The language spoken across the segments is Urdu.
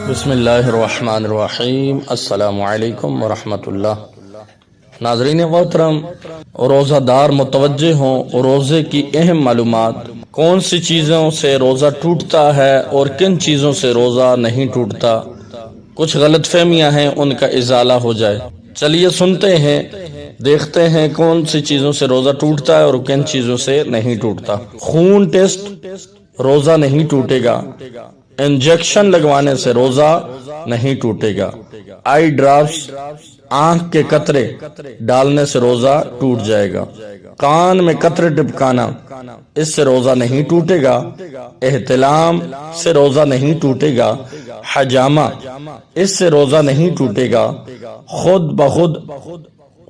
بسم اللہ الرحمن الرحیم۔ السلام علیکم ورحمۃ اللہ۔ ناظرین محترم، روزہ دار متوجہ ہوں، روزے کی اہم معلومات، کون سی چیزوں سے روزہ ٹوٹتا ہے اور کن چیزوں سے روزہ نہیں ٹوٹتا، کچھ غلط فہمیاں ہیں، ان کا ازالہ ہو جائے۔ چلیے سنتے ہیں، دیکھتے ہیں کون سی چیزوں سے روزہ ٹوٹتا ہے اور کن چیزوں سے نہیں ٹوٹتا۔ خون ٹیسٹ روزہ نہیں ٹوٹے گا، انجیکشن لگوانے سے روزہ نہیں ٹوٹے گا، آئی ڈراپس آنکھ کے قطرے ڈالنے سے روزہ ٹوٹ جائے گا، کان میں قطرے ٹپکانا اس سے روزہ نہیں ٹوٹے گا، احتلام سے روزہ نہیں ٹوٹے گا، حجامہ اس سے روزہ نہیں ٹوٹے گا، خود بخود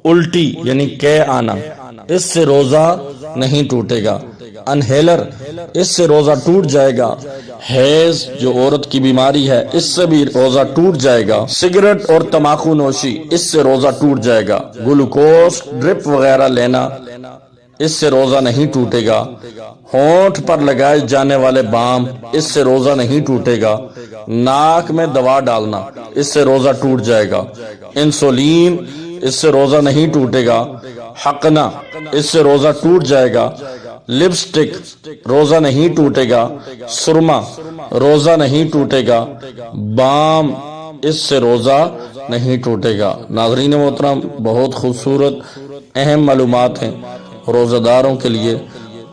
الٹی یعنی قے آنا اس سے روزہ نہیں ٹوٹے گا، انہیلر اس سے روزہ ٹوٹ جائے گا، حیض جو عورت کی بیماری ہے اس سے بھی روزہ ٹوٹ جائے گا، سگریٹ اور تمباکو نوشی اس سے روزہ ٹوٹ جائے گا، گلوکوز ڈرپ وغیرہ لینا اس سے روزہ نہیں ٹوٹے گا، ہونٹ پر لگائے جانے والے بام اس سے روزہ نہیں ٹوٹے گا، ناک میں دوا ڈالنا اس سے روزہ ٹوٹ جائے گا، انسولین اس سے روزہ نہیں ٹوٹے گا، حقنہ اس سے روزہ ٹوٹ جائے گا، لپسٹک روزہ نہیں ٹوٹے گا، سرما روزہ نہیں ٹوٹے گا، بام اس سے روزہ نہیں ٹوٹے گا۔ ناظرین محترم، بہت خوبصورت اہم معلومات ہیں روزہ داروں کے لیے،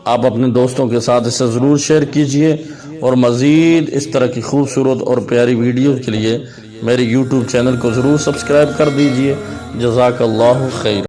آپ اپنے دوستوں کے ساتھ اسے ضرور شیئر کیجئے، اور مزید اس طرح کی خوبصورت اور پیاری ویڈیوز کے لیے میرے یوٹیوب چینل کو ضرور سبسکرائب کر دیجئے۔ جزاک اللہ خیر۔